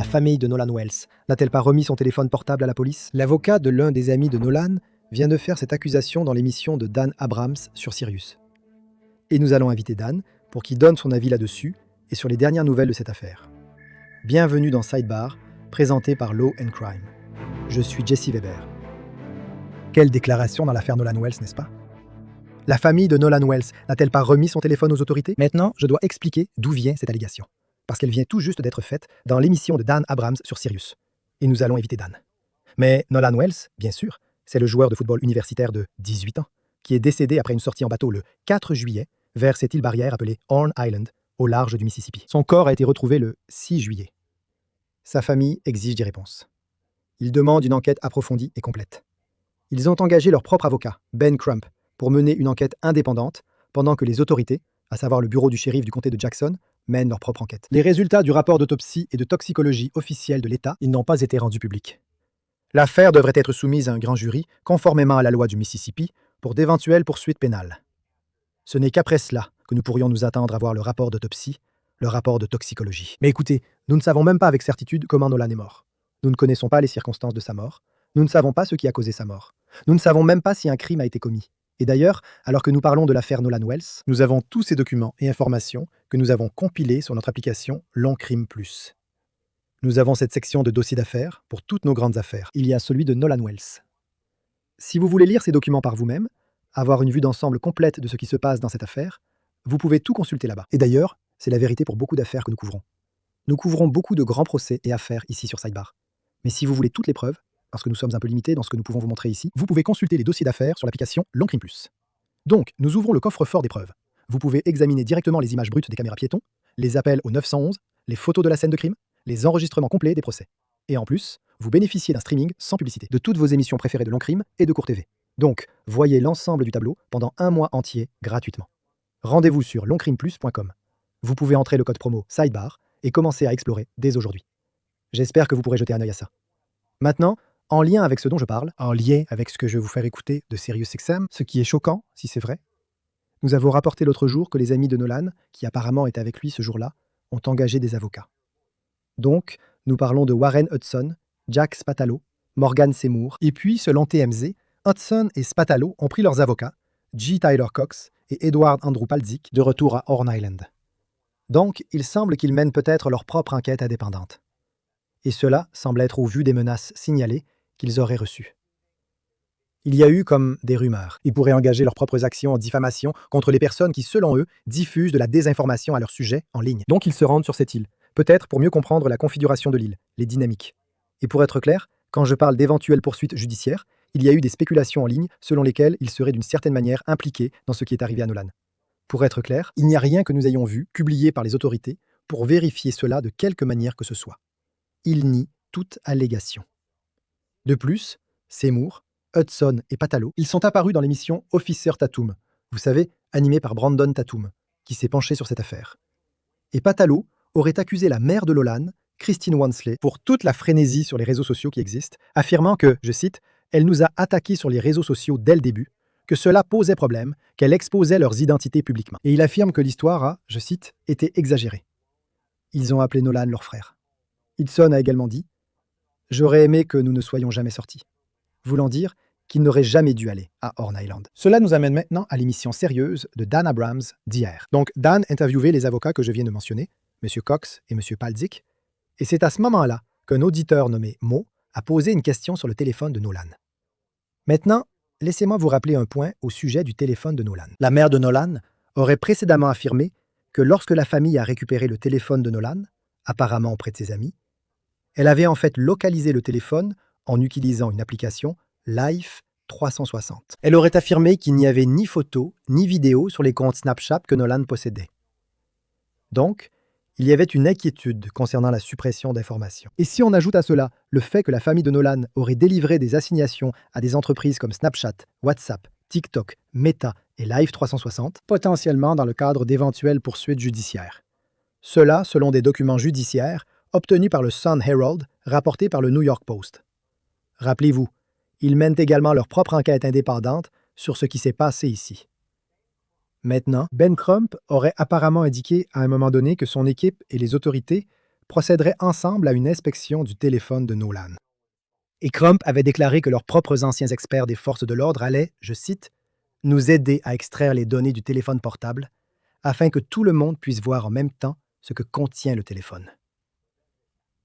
La famille de Nolan Wells n'a-t-elle pas remis son téléphone portable à la police? L'avocat de l'un des amis de Nolan vient de faire cette accusation dans l'émission de Dan Abrams sur Sirius. Et nous allons inviter Dan pour qu'il donne son avis là-dessus et sur les dernières nouvelles de cette affaire. Bienvenue dans Sidebar, présenté par Law & Crime. Je suis Jesse Weber. Quelle déclaration dans l'affaire Nolan Wells, n'est-ce pas? La famille de Nolan Wells n'a-t-elle pas remis son téléphone aux autorités? Maintenant, je dois expliquer d'où vient cette allégation, parce qu'elle vient tout juste d'être faite dans l'émission de Dan Abrams sur Sirius. Et nous allons éviter Dan. Mais Nolan Wells, bien sûr, c'est le joueur de football universitaire de 18 ans, qui est décédé après une sortie en bateau le 4 juillet vers cette île barrière appelée Horn Island, au large du Mississippi. Son corps a été retrouvé le 6 juillet. Sa famille exige des réponses. Ils demandent une enquête approfondie et complète. Ils ont engagé leur propre avocat, Ben Crump, pour mener une enquête indépendante, pendant que les autorités, à savoir le bureau du shérif du comté de Jackson, mènent leur propre enquête. Les résultats du rapport d'autopsie et de toxicologie officiel de l'État, ils n'ont pas été rendus publics. L'affaire devrait être soumise à un grand jury, conformément à la loi du Mississippi, pour d'éventuelles poursuites pénales. Ce n'est qu'après cela que nous pourrions nous attendre à voir le rapport d'autopsie, le rapport de toxicologie. Mais écoutez, nous ne savons même pas avec certitude comment Nolan est mort. Nous ne connaissons pas les circonstances de sa mort. Nous ne savons pas ce qui a causé sa mort. Nous ne savons même pas si un crime a été commis. Et d'ailleurs, alors que nous parlons de l'affaire Nolan Wells, nous avons tous ces documents et informations que nous avons compilés sur notre application Long Crime Plus. Nous avons cette section de dossiers d'affaires pour toutes nos grandes affaires. Il y a celui de Nolan Wells. Si vous voulez lire ces documents par vous-même, avoir une vue d'ensemble complète de ce qui se passe dans cette affaire, vous pouvez tout consulter là-bas. Et d'ailleurs, c'est la vérité pour beaucoup d'affaires que nous couvrons. Nous couvrons beaucoup de grands procès et affaires ici sur Sidebar. Mais si vous voulez toutes les preuves, parce que nous sommes un peu limités dans ce que nous pouvons vous montrer ici, vous pouvez consulter les dossiers d'affaires sur l'application Long Crime Plus. Donc, nous ouvrons le coffre-fort des preuves. Vous pouvez examiner directement les images brutes des caméras piétons, les appels au 911, les photos de la scène de crime, les enregistrements complets des procès. Et en plus, vous bénéficiez d'un streaming sans publicité de toutes vos émissions préférées de Long Crime et de Court TV. Donc, voyez l'ensemble du tableau pendant un mois entier gratuitement. Rendez-vous sur longcrimeplus.com. Vous pouvez entrer le code promo Sidebar et commencer à explorer dès aujourd'hui. J'espère que vous pourrez jeter un œil à ça. Maintenant, en lien avec ce dont je parle, en lien avec ce que je vais vous faire écouter de SiriusXM, ce qui est choquant, si c'est vrai, nous avons rapporté l'autre jour que les amis de Nolan, qui apparemment étaient avec lui ce jour-là, ont engagé des avocats. Donc, nous parlons de Warren Hudson, Jack Spatalo, Morgan Seymour, et puis, selon TMZ, Hudson et Spatalo ont pris leurs avocats, G. Tyler Cox et Edward Andrew Palzik, de retour à Horn Island. Donc, il semble qu'ils mènent peut-être leur propre enquête indépendante. Et cela semble être au vu des menaces signalées qu'ils auraient reçues. Il y a eu comme des rumeurs. Ils pourraient engager leurs propres actions en diffamation contre les personnes qui, selon eux, diffusent de la désinformation à leur sujet en ligne. Donc ils se rendent sur cette île, peut-être pour mieux comprendre la configuration de l'île, les dynamiques. Et pour être clair, quand je parle d'éventuelles poursuites judiciaires, il y a eu des spéculations en ligne selon lesquelles ils seraient d'une certaine manière impliqués dans ce qui est arrivé à Nolan. Pour être clair, il n'y a rien que nous ayons vu, publié par les autorités, pour vérifier cela de quelque manière que ce soit. Ils nient toute allégation. De plus, Seymour, Hudson et Patalo, ils sont apparus dans l'émission Officer Tatum, vous savez, animée par Brandon Tatum, qui s'est penché sur cette affaire. Et Patalo aurait accusé la mère de Nolan, Christine Wansley, pour toute la frénésie sur les réseaux sociaux qui existent, affirmant que, je cite, « Elle nous a attaqués sur les réseaux sociaux dès le début, que cela posait problème, qu'elle exposait leurs identités publiquement. » Et il affirme que l'histoire a, je cite, « été exagérée. » Ils ont appelé Nolan leur frère. Hudson a également dit « J'aurais aimé que nous ne soyons jamais sortis », voulant dire qu'il n'aurait jamais dû aller à Horn Island. Cela nous amène maintenant à l'émission sérieuse de Dan Abrams d'hier. Donc Dan interviewait les avocats que je viens de mentionner, M. Cox et M. Palzik, et c'est à ce moment-là qu'un auditeur nommé Mo a posé une question sur le téléphone de Nolan. Maintenant, laissez-moi vous rappeler un point au sujet du téléphone de Nolan. La mère de Nolan aurait précédemment affirmé que lorsque la famille a récupéré le téléphone de Nolan, apparemment auprès de ses amis, elle avait en fait localisé le téléphone en utilisant une application Life 360. Elle aurait affirmé qu'il n'y avait ni photo ni vidéo sur les comptes Snapchat que Nolan possédait. Donc, il y avait une inquiétude concernant la suppression d'informations. Et si on ajoute à cela le fait que la famille de Nolan aurait délivré des assignations à des entreprises comme Snapchat, WhatsApp, TikTok, Meta et Live 360, potentiellement dans le cadre d'éventuelles poursuites judiciaires. Cela selon des documents judiciaires obtenus par le Sun Herald, rapportés par le New York Post. Rappelez-vous, ils mènent également leur propre enquête indépendante sur ce qui s'est passé ici. Maintenant, Ben Crump aurait apparemment indiqué à un moment donné que son équipe et les autorités procéderaient ensemble à une inspection du téléphone de Nolan. Et Crump avait déclaré que leurs propres anciens experts des forces de l'ordre allaient, je cite, « nous aider à extraire les données du téléphone portable afin que tout le monde puisse voir en même temps ce que contient le téléphone. »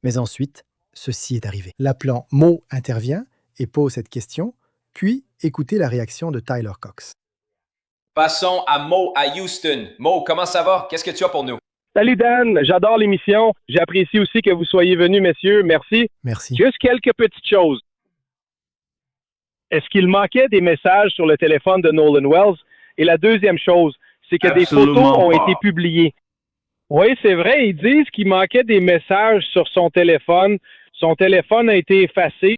Mais ensuite, ceci est arrivé. L'appelant Mo intervient et pose cette question, puis écoutez la réaction de Tyler Cox. Passons à Mo à Houston. Mo, comment ça va? Qu'est-ce que tu as pour nous? Salut Dan, j'adore l'émission. J'apprécie aussi que vous soyez venus, messieurs. Merci. Merci. Juste quelques petites choses. Est-ce qu'il manquait des messages sur le téléphone de Nolan Wells? Et la deuxième chose, c'est que des photos ont été publiées. Oui, c'est vrai, ils disent qu'il manquait des messages sur son téléphone. Son téléphone a été effacé.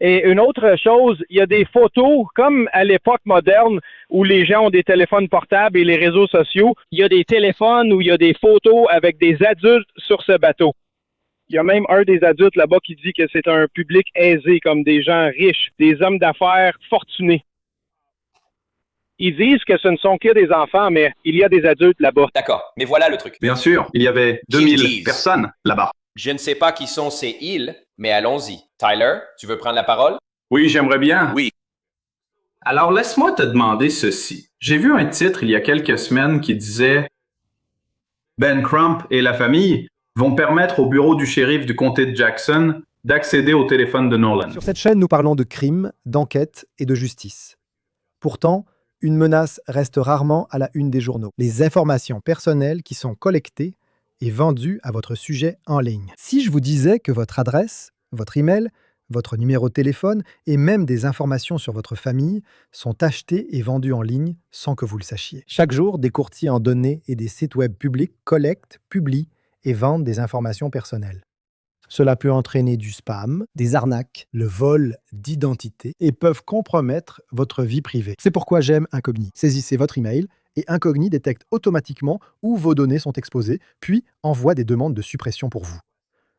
Et une autre chose, il y a des photos, comme à l'époque moderne, où les gens ont des téléphones portables et les réseaux sociaux, il y a des téléphones où il y a des photos avec des adultes sur ce bateau. Il y a même un des adultes là-bas qui dit que c'est un public aisé, comme des gens riches, des hommes d'affaires fortunés. Ils disent que ce ne sont que des enfants, mais il y a des adultes là-bas. D'accord, mais voilà le truc. Bien sûr, il y avait 2000 personnes là-bas. Je ne sais pas qui sont ces îles, mais allons-y. Tyler, tu veux prendre la parole? Oui, j'aimerais bien. Oui. Alors, laisse-moi te demander ceci. J'ai vu un titre il y a quelques semaines qui disait « Ben Crump et la famille vont permettre au bureau du shérif du comté de Jackson d'accéder au téléphone de Nolan. » Sur cette chaîne, nous parlons de crime, d'enquête et de justice. Pourtant, une menace reste rarement à la une des journaux. Les informations personnelles qui sont collectées et vendues à votre sujet en ligne. Si je vous disais que votre adresse, votre email, votre numéro de téléphone et même des informations sur votre famille sont achetées et vendues en ligne sans que vous le sachiez. Chaque jour, des courtiers en données et des sites web publics collectent, publient et vendent des informations personnelles. Cela peut entraîner du spam, des arnaques, le vol d'identité et peuvent compromettre votre vie privée. C'est pourquoi j'aime Incogni. Saisissez votre email et Incogni détecte automatiquement où vos données sont exposées, puis envoie des demandes de suppression pour vous.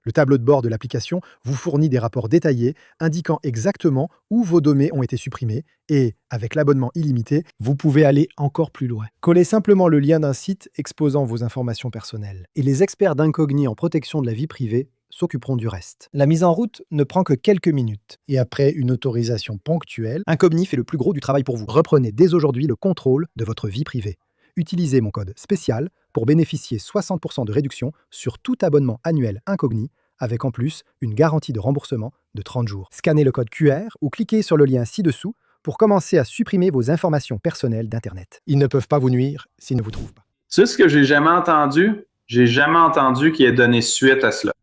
Le tableau de bord de l'application vous fournit des rapports détaillés indiquant exactement où vos données ont été supprimées et, avec l'abonnement illimité, vous pouvez aller encore plus loin. Collez simplement le lien d'un site exposant vos informations personnelles. Et les experts d'Incogni en protection de la vie privée s'occuperont du reste. La mise en route ne prend que quelques minutes. Et après une autorisation ponctuelle, Incogni fait le plus gros du travail pour vous. Reprenez dès aujourd'hui le contrôle de votre vie privée. Utilisez mon code spécial pour bénéficier 60% de réduction sur tout abonnement annuel Incogni, avec en plus une garantie de remboursement de 30 jours. Scannez le code QR ou cliquez sur le lien ci-dessous pour commencer à supprimer vos informations personnelles d'Internet. Ils ne peuvent pas vous nuire s'ils ne vous trouvent pas. C'est ce que j'ai jamais entendu. J'ai jamais entendu qu'il ait donné suite à cela.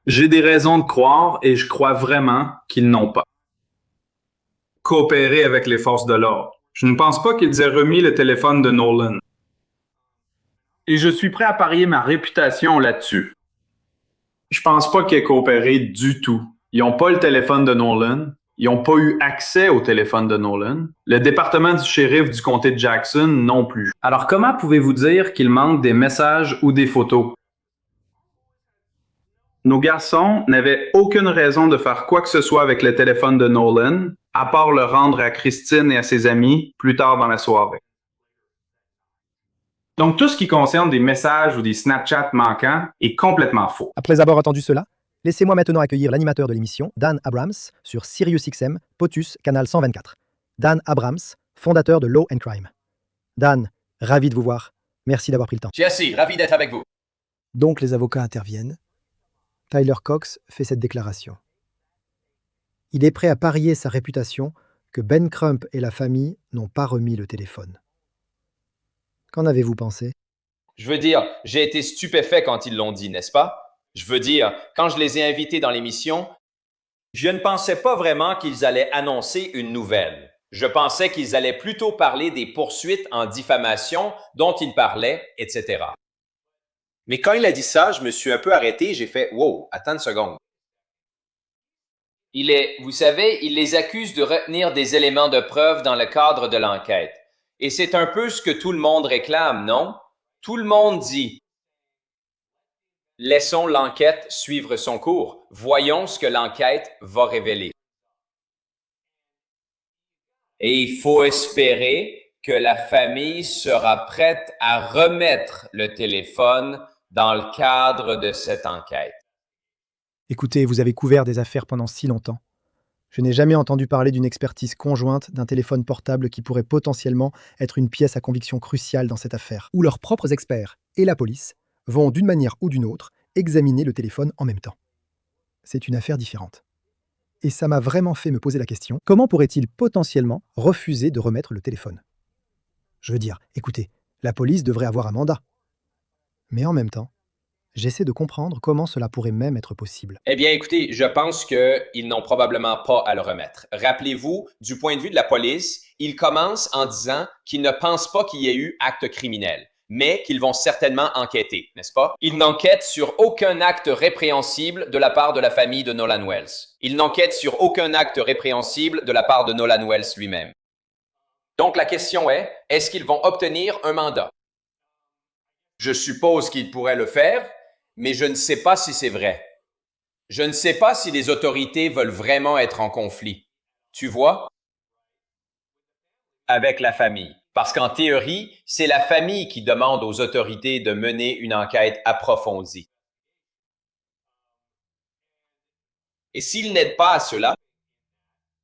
J'ai des raisons de croire et je crois vraiment qu'ils n'ont pas coopéré avec les forces de l'ordre. Je ne pense pas qu'ils aient remis le téléphone de Nolan. Et je suis prêt à parier ma réputation là-dessus. Je pense pas qu'ils aient coopéré du tout. Ils n'ont pas le téléphone de Nolan. Ils n'ont pas eu accès au téléphone de Nolan. Le département du shérif du comté de Jackson non plus. Alors comment pouvez-vous dire qu'il manque des messages ou des photos? Nos garçons n'avaient aucune raison de faire quoi que ce soit avec le téléphone de Nolan, à part le rendre à Christine et à ses amis plus tard dans la soirée. Donc tout ce qui concerne des messages ou des Snapchat manquants est complètement faux. Après avoir entendu cela, laissez-moi maintenant accueillir l'animateur de l'émission, Dan Abrams, sur SiriusXM, POTUS, canal 124. Dan Abrams, fondateur de Law and Crime. Dan, ravi de vous voir. Merci d'avoir pris le temps. Jesse, ravi d'être avec vous. Donc les avocats interviennent. Tyler Cox fait cette déclaration. Il est prêt à parier sa réputation que Ben Crump et la famille n'ont pas remis le téléphone. Qu'en avez-vous pensé? Je veux dire, j'ai été stupéfait quand ils l'ont dit, n'est-ce pas? Je veux dire, quand je les ai invités dans l'émission, je ne pensais pas vraiment qu'ils allaient annoncer une nouvelle. Je pensais qu'ils allaient plutôt parler des poursuites en diffamation dont ils parlaient, etc. Mais quand il a dit ça, je me suis un peu arrêté et j'ai fait « Wow, attends une seconde. » Vous savez, il les accuse de retenir des éléments de preuve dans le cadre de l'enquête. Et c'est un peu ce que tout le monde réclame, non? Tout le monde dit « Laissons l'enquête suivre son cours. Voyons ce que l'enquête va révéler. » Et il faut espérer que la famille sera prête à remettre le téléphone dans le cadre de cette enquête. Écoutez, vous avez couvert des affaires pendant si longtemps. Je n'ai jamais entendu parler d'une expertise conjointe d'un téléphone portable qui pourrait potentiellement être une pièce à conviction cruciale dans cette affaire, où leurs propres experts et la police vont d'une manière ou d'une autre examiner le téléphone en même temps. C'est une affaire différente. Et ça m'a vraiment fait me poser la question, comment pourrait-il potentiellement refuser de remettre le téléphone? Je veux dire, écoutez, la police devrait avoir un mandat. Mais en même temps, j'essaie de comprendre comment cela pourrait même être possible. Eh bien, écoutez, je pense qu'ils n'ont probablement pas à le remettre. Rappelez-vous, du point de vue de la police, ils commencent en disant qu'ils ne pensent pas qu'il y ait eu acte criminel, mais qu'ils vont certainement enquêter, n'est-ce pas? Ils n'enquêtent sur aucun acte répréhensible de la part de la famille de Nolan Wells. Ils n'enquêtent sur aucun acte répréhensible de la part de Nolan Wells lui-même. Donc, la question est-ce qu'ils vont obtenir un mandat? Je suppose qu'ils pourraient le faire, mais je ne sais pas si c'est vrai. Je ne sais pas si les autorités veulent vraiment être en conflit. Tu vois? Avec la famille. Parce qu'en théorie, c'est la famille qui demande aux autorités de mener une enquête approfondie. Et s'ils n'aident pas à cela,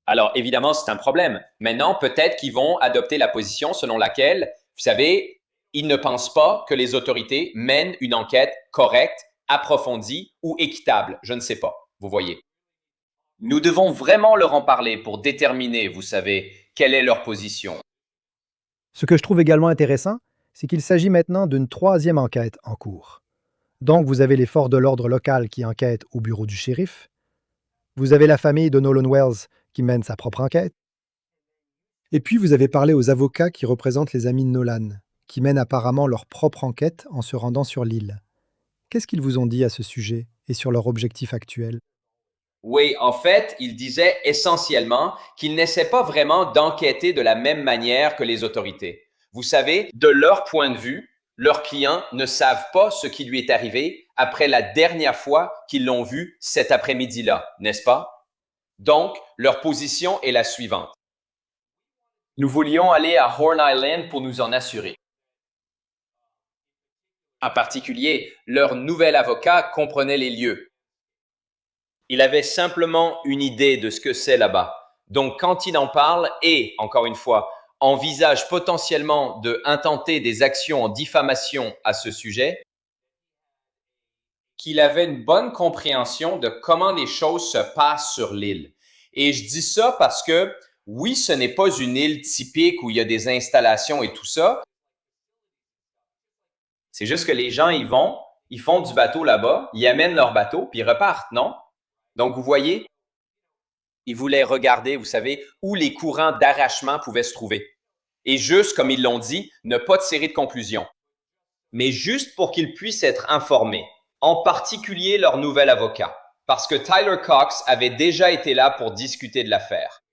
alors évidemment, c'est un problème. Maintenant, peut-être qu'ils vont adopter la position selon laquelle, vous savez, ils ne pensent pas que les autorités mènent une enquête correcte, approfondie ou équitable. Je ne sais pas, vous voyez. Nous devons vraiment leur en parler pour déterminer, vous savez, quelle est leur position. Ce que je trouve également intéressant, c'est qu'il s'agit maintenant d'une troisième enquête en cours. Donc, vous avez les forces de l'ordre local qui enquêtent au bureau du shérif. Vous avez la famille de Nolan Wells qui mène sa propre enquête. Et puis, vous avez parlé aux avocats qui représentent les amis de Nolan, qui mènent apparemment leur propre enquête en se rendant sur l'île. Qu'est-ce qu'ils vous ont dit à ce sujet et sur leur objectif actuel? Oui, en fait, ils disaient essentiellement qu'ils n'essaient pas vraiment d'enquêter de la même manière que les autorités. Vous savez, de leur point de vue, leurs clients ne savent pas ce qui lui est arrivé après la dernière fois qu'ils l'ont vu cet après-midi-là, n'est-ce pas? Donc, leur position est la suivante. Nous voulions aller à Horn Island pour nous en assurer. En particulier, leur nouvel avocat comprenait les lieux. Il avait simplement une idée de ce que c'est là-bas. Donc, quand il en parle et, encore une fois, envisage potentiellement de intenter des actions en diffamation à ce sujet, qu'il avait une bonne compréhension de comment les choses se passent sur l'île. Et je dis ça parce que, oui, ce n'est pas une île typique où il y a des installations et tout ça. C'est juste que les gens y vont, ils font du bateau là-bas, ils amènent leur bateau, puis ils repartent, non? Donc, vous voyez, ils voulaient regarder, vous savez, où les courants d'arrachement pouvaient se trouver. Et juste, comme ils l'ont dit, ne pas tirer de conclusion. Mais juste pour qu'ils puissent être informés, en particulier leur nouvel avocat, parce que Tyler Cox avait déjà été là pour discuter de l'affaire.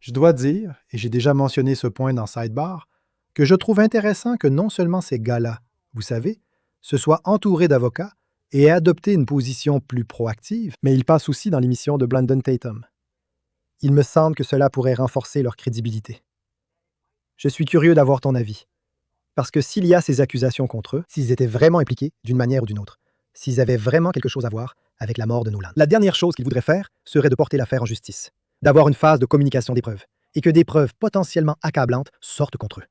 Je dois dire, et j'ai déjà mentionné ce point dans Sidebar, que je trouve intéressant que non seulement ces gars-là, vous savez, se soient entourés d'avocats et aient adopté une position plus proactive, mais ils passent aussi dans l'émission de Brandon Tatum. Il me semble que cela pourrait renforcer leur crédibilité. Je suis curieux d'avoir ton avis. Parce que s'il y a ces accusations contre eux, s'ils étaient vraiment impliqués d'une manière ou d'une autre, s'ils avaient vraiment quelque chose à voir avec la mort de Nolan, la dernière chose qu'ils voudraient faire serait de porter l'affaire en justice, d'avoir une phase de communication des preuves, et que des preuves potentiellement accablantes sortent contre eux.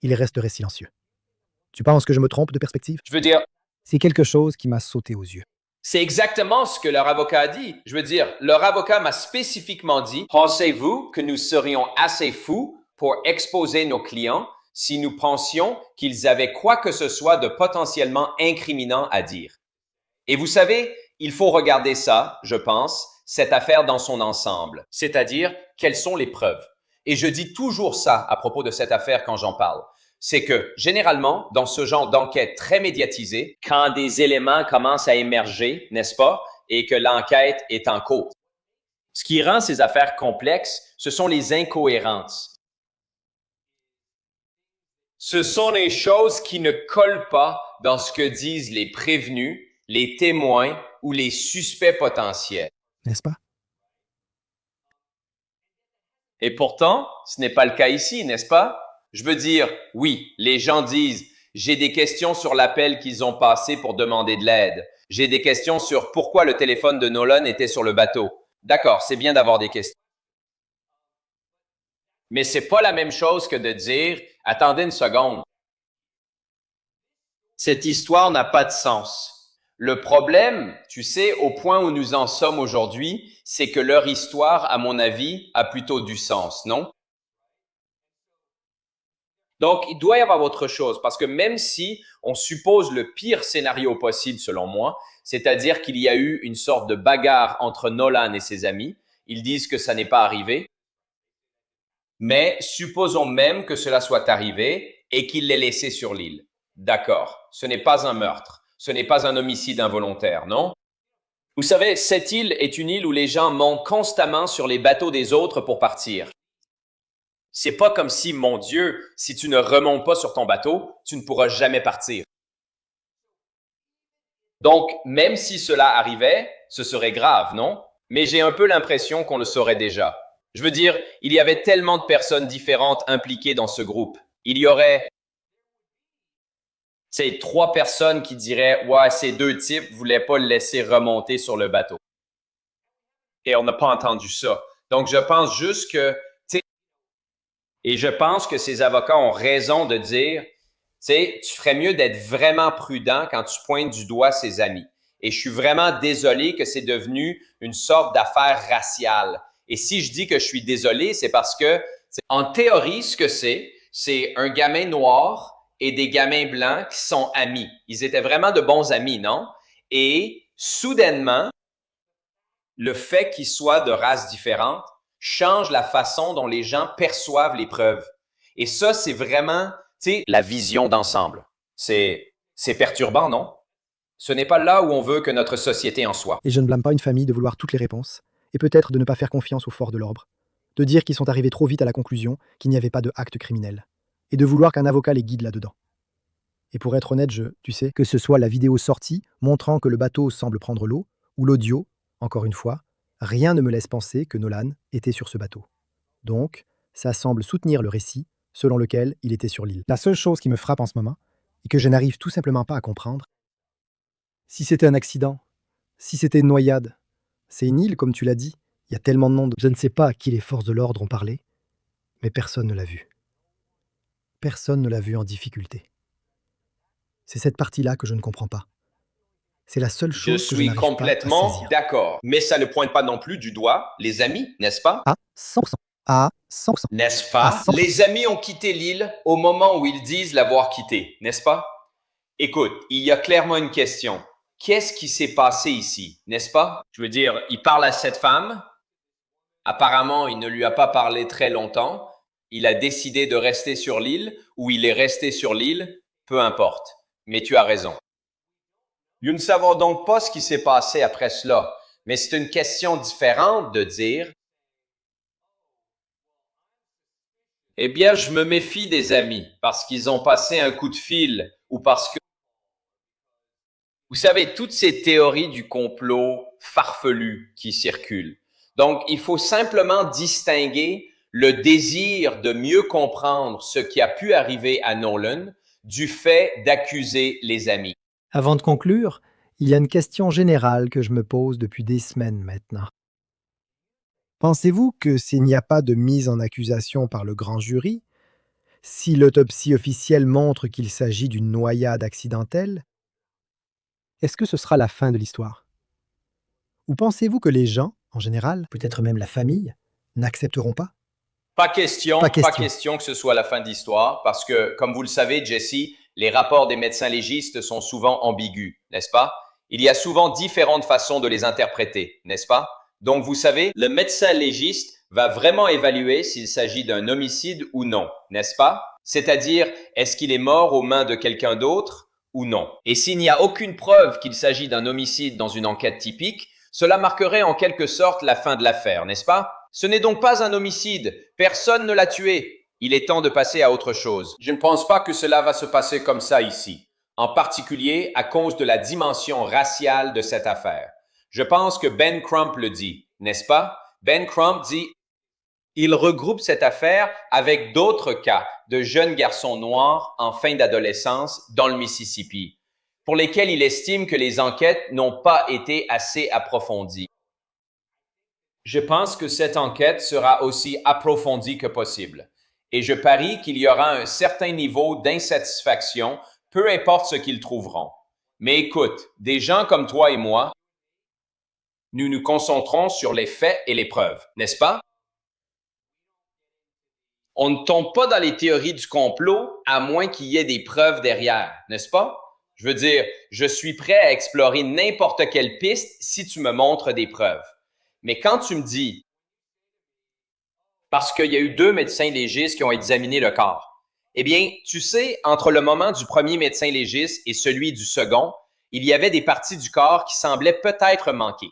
Ils resteraient silencieux. Tu penses que je me trompe de perspective? Je veux dire, C'est quelque chose qui m'a sauté aux yeux. c'est exactement ce que leur avocat a dit. Je veux dire, leur avocat m'a spécifiquement dit, pensez-vous que nous serions assez fous pour exposer nos clients si nous pensions qu'ils avaient quoi que ce soit de potentiellement incriminant à dire? Et vous savez, il faut regarder ça, je pense, cette affaire dans son ensemble, c'est-à-dire quelles sont les preuves. Et je dis toujours ça à propos de cette affaire quand j'en parle. C'est que généralement, dans ce genre d'enquête très médiatisée, quand des éléments commencent à émerger, n'est-ce pas, et que l'enquête est en cours, ce qui rend ces affaires complexes, ce sont les incohérences. Ce sont les choses qui ne collent pas dans ce que disent les prévenus, les témoins ou les suspects potentiels. N'est-ce pas? Et pourtant, ce n'est pas le cas ici, n'est-ce pas? Je veux dire, oui, les gens disent « J'ai des questions sur l'appel qu'ils ont passé pour demander de l'aide. J'ai des questions sur pourquoi le téléphone de Nolan était sur le bateau. D'accord, c'est bien d'avoir des questions. Mais c'est pas la même chose que de dire « Attendez une seconde. Cette histoire n'a pas de sens. » Le problème, tu sais, au point où nous en sommes aujourd'hui, c'est que leur histoire, à mon avis, a plutôt du sens, non? Donc, il doit y avoir autre chose, parce que même si on suppose le pire scénario possible, selon moi, c'est-à-dire qu'il y a eu une sorte de bagarre entre Nolan et ses amis, ils disent que ça n'est pas arrivé, mais supposons même que cela soit arrivé et qu'il l'ait laissé sur l'île. D'accord, ce n'est pas un meurtre, ce n'est pas un homicide involontaire, non? Vous savez, cette île est une île où les gens montent constamment sur les bateaux des autres pour partir. C'est pas comme si, mon Dieu, si tu ne remontes pas sur ton bateau, tu ne pourras jamais partir. Donc, même si cela arrivait, ce serait grave, non? Mais j'ai un peu l'impression qu'on le saurait déjà. Je veux dire, il y avait tellement de personnes différentes impliquées dans ce groupe. Il y aurait, c'est 3 personnes qui diraient « Ouais, ces 2 types voulaient pas le laisser remonter sur le bateau. » Et on n'a pas entendu ça. Donc, je pense juste que, et je pense que ces avocats ont raison de dire, tu sais, tu ferais mieux d'être vraiment prudent quand tu pointes du doigt ses amis. Et je suis vraiment désolé que c'est devenu une sorte d'affaire raciale. Et si je dis que je suis désolé, c'est parce que, en théorie, ce que c'est un gamin noir et des gamins blancs qui sont amis. Ils étaient vraiment de bons amis, non? Et soudainement, le fait qu'ils soient de races différentes change la façon dont les gens perçoivent les preuves. Et ça, c'est vraiment, tu sais, la vision d'ensemble. C'est perturbant, non? Ce n'est pas là où on veut que notre société en soit. Et je ne blâme pas une famille de vouloir toutes les réponses, et peut-être de ne pas faire confiance aux forces de l'ordre, de dire qu'ils sont arrivés trop vite à la conclusion qu'il n'y avait pas de acte criminel, et de vouloir qu'un avocat les guide là-dedans. Et pour être honnête, tu sais, que ce soit la vidéo sortie montrant que le bateau semble prendre l'eau, ou l'audio, encore une fois, rien ne me laisse penser que Nolan était sur ce bateau. Donc, ça semble soutenir le récit selon lequel il était sur l'île. La seule chose qui me frappe en ce moment, et que je n'arrive tout simplement pas à comprendre, si c'était un accident, si c'était une noyade, c'est une île, comme tu l'as dit, il y a tellement de monde, je ne sais pas à qui les forces de l'ordre ont parlé, mais personne ne l'a vu. Personne ne l'a vu en difficulté. C'est cette partie-là que je ne comprends pas. C'est la seule chose que je n'arrive pas à saisir. Je suis complètement d'accord. Mais ça ne pointe pas non plus du doigt les amis, n'est-ce pas? À 100%. À 100%. N'est-ce pas? À 100%. Les amis ont quitté l'île au moment où ils disent l'avoir quittée, n'est-ce pas? Écoute, il y a clairement une question. Qu'est-ce qui s'est passé ici, n'est-ce pas? Je veux dire, il parle à cette femme. Apparemment, il ne lui a pas parlé très longtemps. Il a décidé de rester sur l'île ou il est resté sur l'île, peu importe. Mais tu as raison. Nous ne savons donc pas ce qui s'est passé après cela, mais c'est une question différente de dire « Eh bien, je me méfie des amis parce qu'ils ont passé un coup de fil ou parce que… » Vous savez, toutes ces théories du complot farfelues qui circulent. Donc, il faut simplement distinguer le désir de mieux comprendre ce qui a pu arriver à Nolan du fait d'accuser les amis. Avant de conclure, il y a une question générale que je me pose depuis des semaines maintenant. Pensez-vous que s'il n'y a pas de mise en accusation par le grand jury, si l'autopsie officielle montre qu'il s'agit d'une noyade accidentelle, est-ce que ce sera la fin de l'histoire? Ou pensez-vous que les gens, en général, peut-être même la famille, n'accepteront pas? Pas question que ce soit la fin de l'histoire, parce que, comme vous le savez, Jesse, les rapports des médecins légistes sont souvent ambigus, n'est-ce pas? Il y a souvent différentes façons de les interpréter, n'est-ce pas? Donc, vous savez, le médecin légiste va vraiment évaluer s'il s'agit d'un homicide ou non, n'est-ce pas? C'est-à-dire, est-ce qu'il est mort aux mains de quelqu'un d'autre ou non? Et s'il n'y a aucune preuve qu'il s'agit d'un homicide dans une enquête typique, cela marquerait en quelque sorte la fin de l'affaire, n'est-ce pas? Ce n'est donc pas un homicide. Personne ne l'a tué. Il est temps de passer à autre chose. Je ne pense pas que cela va se passer comme ça ici, en particulier à cause de la dimension raciale de cette affaire. Je pense que Ben Crump le dit, n'est-ce pas? Ben Crump dit Il regroupe cette affaire avec d'autres cas de jeunes garçons noirs en fin d'adolescence dans le Mississippi, pour lesquels il estime que les enquêtes n'ont pas été assez approfondies. Je pense que cette enquête sera aussi approfondie que possible, et je parie qu'il y aura un certain niveau d'insatisfaction, peu importe ce qu'ils trouveront. Mais écoute, des gens comme toi et moi, nous nous concentrons sur les faits et les preuves, n'est-ce pas? On ne tombe pas dans les théories du complot à moins qu'il y ait des preuves derrière, n'est-ce pas? Je veux dire, je suis prêt à explorer n'importe quelle piste si tu me montres des preuves. Mais quand tu me dis, parce qu'il y a eu 2 médecins légistes qui ont examiné le corps, eh bien, tu sais, entre le moment du premier médecin légiste et celui du second, il y avait des parties du corps qui semblaient peut-être manquer.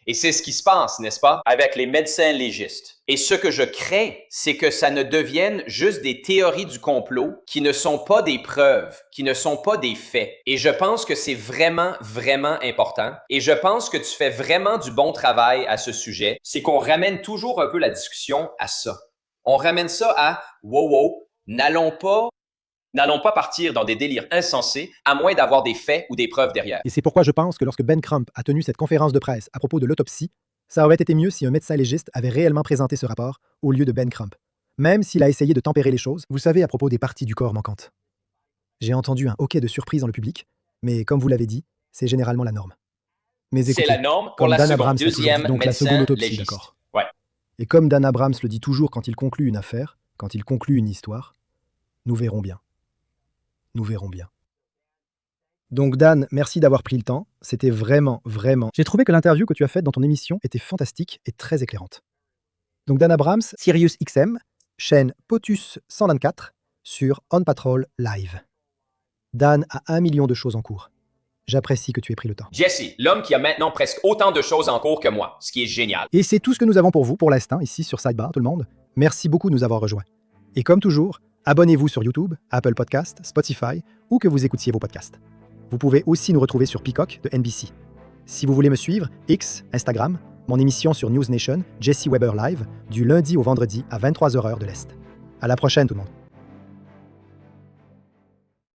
Et c'est ce qui se passe, n'est-ce pas, avec les médecins légistes. Et ce que je crains, c'est que ça ne devienne juste des théories du complot qui ne sont pas des preuves, qui ne sont pas des faits. Et je pense que c'est vraiment, vraiment important. Et je pense que tu fais vraiment du bon travail à ce sujet. C'est qu'on ramène toujours un peu la discussion à ça. On ramène ça à « wow, n'allons pas partir dans des délires insensés, à moins d'avoir des faits ou des preuves derrière. » Et c'est pourquoi je pense que lorsque Ben Crump a tenu cette conférence de presse à propos de l'autopsie, ça aurait été mieux si un médecin légiste avait réellement présenté ce rapport au lieu de Ben Crump, même s'il a essayé de tempérer les choses, vous savez, à propos des parties du corps manquantes. J'ai entendu un hoquet de surprise dans le public, mais comme vous l'avez dit, c'est généralement la norme. Mais écoutez, C'est la norme pour comme la Dan Abrams l'a toujours deuxième dit, donc la seconde médecin autopsie, légiste. d'accord. Ouais. Et comme Dan Abrams le dit toujours quand il conclut une affaire, quand il conclut une histoire, nous verrons bien. Nous verrons bien. Donc Dan, merci d'avoir pris le temps. C'était vraiment. J'ai trouvé que l'interview que tu as faite dans ton émission était fantastique et très éclairante. Donc Dan Abrams, Sirius XM, chaîne POTUS 124 sur On Patrol Live. Dan a 1 million de choses en cours. J'apprécie que tu aies pris le temps. Jesse, l'homme qui a maintenant presque autant de choses en cours que moi, ce qui est génial. Et c'est tout ce que nous avons pour vous pour l'instant, ici sur Sidebar, tout le monde. Merci beaucoup de nous avoir rejoints. Et comme toujours, abonnez-vous sur YouTube, Apple Podcasts, Spotify, ou que vous écoutiez vos podcasts. Vous pouvez aussi nous retrouver sur Peacock de NBC. Si vous voulez me suivre, X, Instagram, mon émission sur News Nation, Jesse Weber Live, du lundi au vendredi à 23h heure de l'Est. À la prochaine tout le monde.